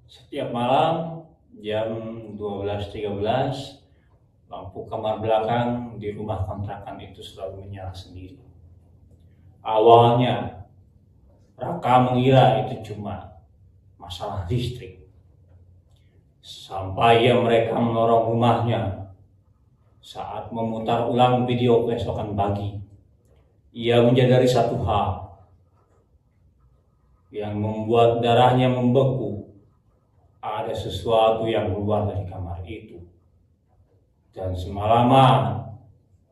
Setiap malam jam 12.13, lampu kamar belakang di rumah kontrakan itu selalu menyala sendiri. Awalnya, Raka mengira itu cuma masalah listrik. Sampai mereka menorong rumahnya saat memutar ulang video keesokan pagi. Ia menyadari satu hal yang membuat darahnya membeku. Ada sesuatu yang keluar dari kamar itu dan semalaman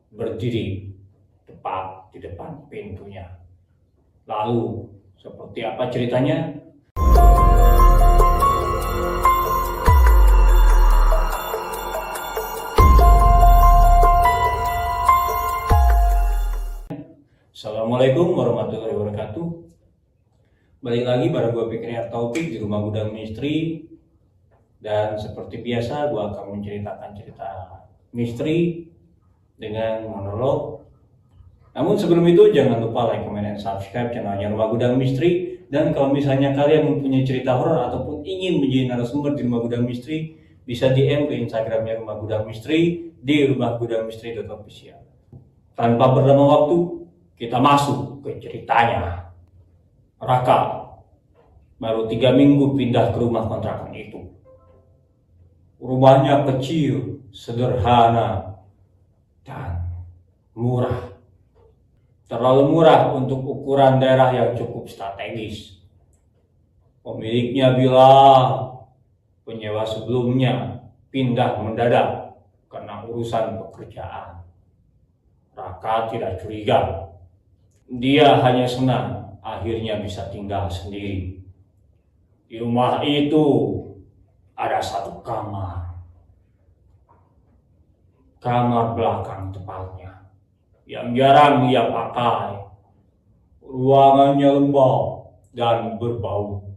berdiri tepat di depan pintunya. Lalu, seperti apa ceritanya? Assalamualaikum warahmatullahi wabarakatuh. Balik lagi bareng gue Fikri Taufik di Rumah Gudang Misteri. Dan seperti biasa gue akan menceritakan cerita misteri dengan monolog. Namun sebelum itu jangan lupa like, comment, dan subscribe channelnya Rumah Gudang Misteri. Dan kalau misalnya kalian mempunyai cerita horor ataupun ingin menjadi narasumber di Rumah Gudang Misteri, bisa DM ke Instagramnya Rumah Gudang Misteri di rumahgudangmisteri.official. Tanpa berlama waktu, kita masuk ke ceritanya. Raka baru 3 minggu pindah ke rumah kontrakan itu. Rumahnya kecil, sederhana, dan murah. Terlalu murah untuk ukuran daerah yang cukup strategis. Pemiliknya bilang penyewa sebelumnya pindah mendadak karena urusan pekerjaan. Raka tidak curiga. Dia hanya senang akhirnya bisa tinggal sendiri. Di rumah itu ada satu kamar belakang tepatnya, yang jarang ia pakai. Ruangannya lembab dan berbau,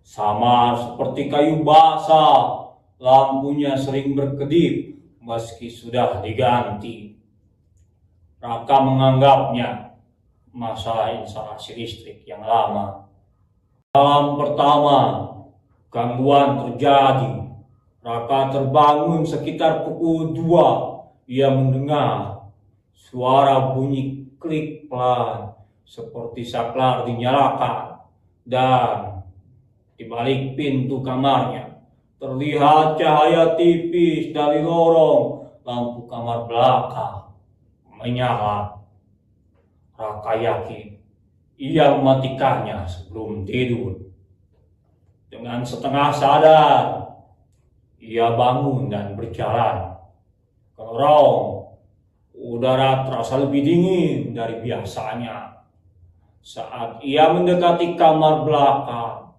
sama seperti kayu basah. Lampunya sering berkedip meski sudah diganti. Raka menganggapnya masalah instalasi listrik yang lama. Malam pertama gangguan terjadi. Raka terbangun sekitar pukul 2. Ia mendengar suara bunyi klik pelan seperti saklar dinyalakan. Dan di balik pintu kamarnya terlihat cahaya tipis dari lorong lampu kamar belakang menyala. Raka yakin ia mematikannya sebelum tidur. Dengan setengah sadar, ia bangun dan berjalan ke lorong. Udara terasa lebih dingin dari biasanya. Saat ia mendekati kamar belakang,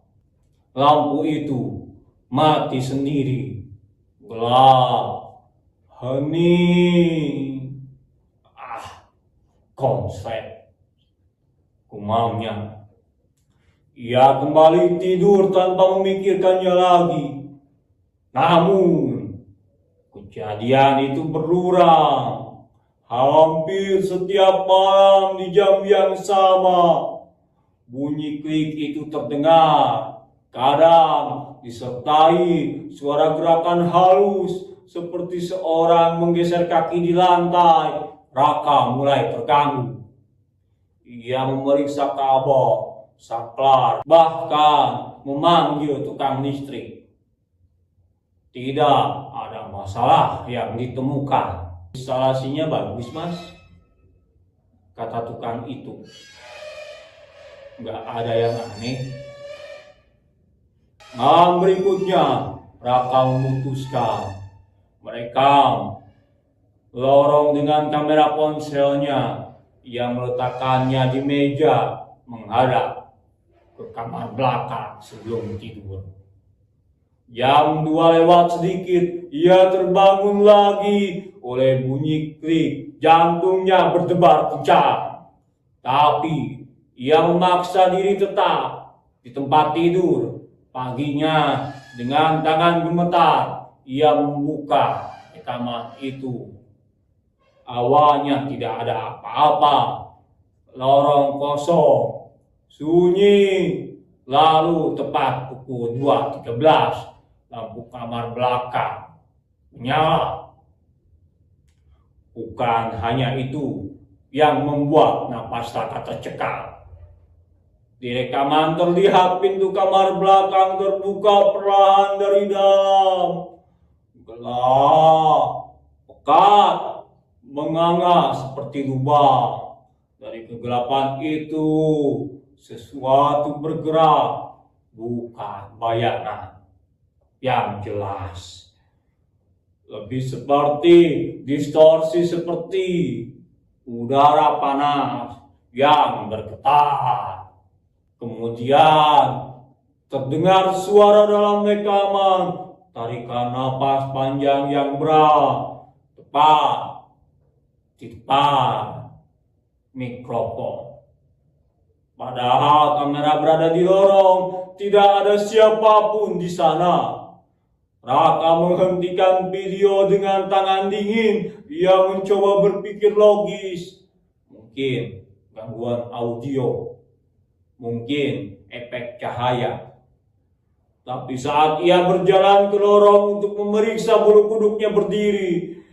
lampu itu mati sendiri. Gelap, hening. Konslet, gumamnya. Ia kembali tidur tanpa memikirkannya lagi. Namun, kejadian itu berulang. Hampir setiap malam di jam yang sama, bunyi klik itu terdengar. Kadang disertai suara gerakan halus seperti seorang menggeser kaki di lantai. Raka mulai terganggu. Ia memeriksa kabel, saklar, bahkan memanggil tukang listrik. Tidak ada masalah yang ditemukan. Instalasinya bagus, Mas, kata tukang itu. Nggak ada yang aneh. Malam berikutnya, Raka memutuskan merekam lorong dengan kamera ponselnya. Ia meletakkannya di meja menghadap ke kamar belakang sebelum tidur. Jam 2 lewat sedikit, ia terbangun lagi oleh bunyi klik. Jantungnya berdebar kencang. Tapi ia memaksa diri tetap di tempat tidur. Paginya, dengan tangan gemetar, ia membuka kamar itu. Awalnya tidak ada apa-apa. Lorong kosong, sunyi, Lalu tepat pukul 2.13, lampu kamar belakang menyala. Bukan hanya itu yang membuat napas Raka tercekat. Di rekaman terlihat pintu kamar belakang terbuka perlahan dari dalam. Gelap, pekat, menganga seperti lubang. Dari kegelapan itu sesuatu bergerak, bukan bayangan yang jelas. Lebih seperti distorsi, seperti udara panas yang bergetar. Kemudian terdengar suara dalam rekaman, tarikan napas panjang yang berat, tepat di depan mikrofon. Padahal kamera berada di lorong, tidak ada siapapun di sana. Raka menghentikan video dengan tangan dingin. Ia mencoba berpikir logis. Mungkin gangguan audio, mungkin efek cahaya. Tapi saat ia berjalan ke lorong untuk memeriksa bulu kuduknya berdiri,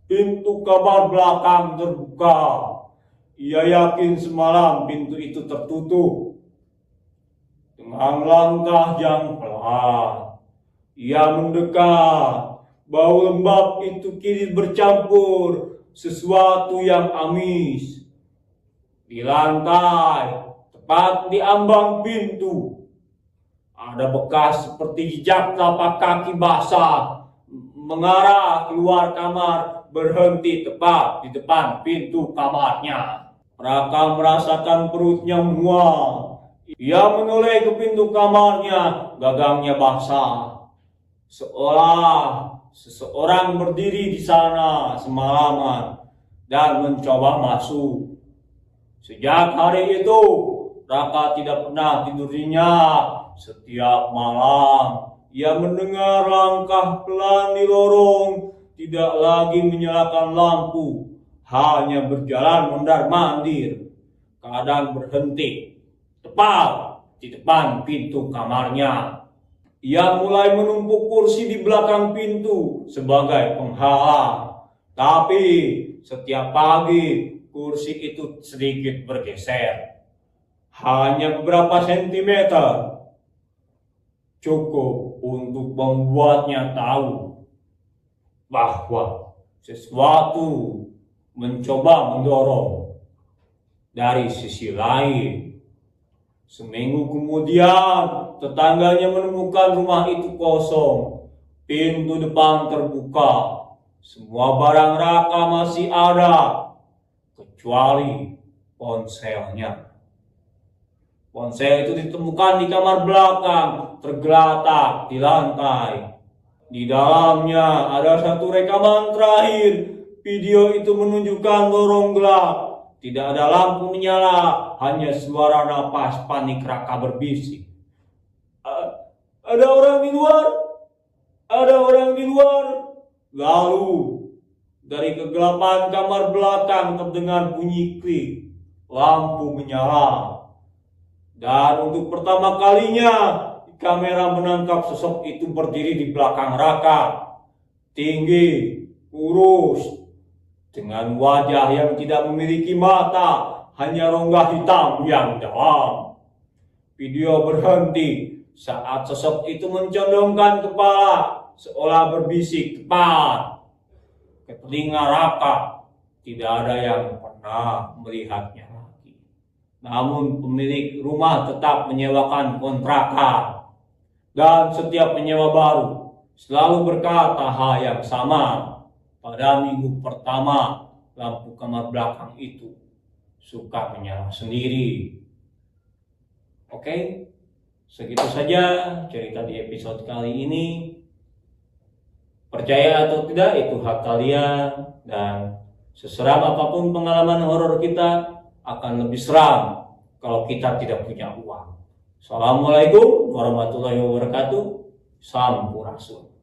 pintu kamar belakang terbuka. Ia yakin semalam pintu itu tertutup. Dengan langkah yang pelan, ia mendekat. Bau lembab itu kini bercampur sesuatu yang amis. Di lantai, tepat di ambang pintu, ada bekas seperti jejak telapak kaki basah mengarah keluar kamar, berhenti tepat di depan pintu kamarnya. Raka merasakan perutnya mual. Ia menoleh ke pintu kamarnya, gagangnya basah. Seolah seseorang berdiri di sana semalaman dan mencoba masuk. Sejak hari itu, Raka tidak pernah tidur nyenyak. Setiap malam, ia mendengar langkah pelan di lorong, tidak lagi menyalakan lampu, hanya berjalan mondar-mandir, kadang berhenti tepat di depan pintu kamarnya. Ia mulai menumpuk kursi di belakang pintu sebagai penghalang. Tapi setiap pagi kursi itu sedikit bergeser. Hanya beberapa sentimeter. Cukup untuk membuatnya tahu bahwa sesuatu mencoba mendorong dari sisi lain. Seminggu kemudian, tetangganya menemukan rumah itu kosong. Pintu depan terbuka. Semua barang Raka masih ada, kecuali ponselnya. Ponsel itu ditemukan di kamar belakang, tergeletak di lantai. Di dalamnya ada satu rekaman terakhir. Video itu menunjukkan lorong gelap. Tidak ada lampu menyala, hanya suara napas panik Raka berbisik. Ada orang di luar? Ada orang di luar? Lalu, dari kegelapan kamar belakang terdengar bunyi klik. Lampu menyala. Dan untuk pertama kalinya, kamera menangkap sosok itu berdiri di belakang Raka. Tinggi, kurus, dengan wajah yang tidak memiliki mata, hanya rongga hitam yang dalam. Video berhenti saat sosok itu mencondongkan kepala, seolah berbisik tepat ke telinga Raka. Tidak ada yang pernah melihatnya lagi. Namun pemilik rumah tetap menyewakan kontrakan. Dan setiap penyewa baru selalu berkata hal yang sama. Pada minggu pertama, lampu kamar belakang itu suka menyala sendiri. Oke, segitu saja cerita di episode kali ini. Percaya atau tidak itu hak kalian, dan seseram apapun pengalaman horor kita akan lebih seram kalau kita tidak punya uang. Assalamualaikum warahmatullahi wabarakatuh. Sampurasun.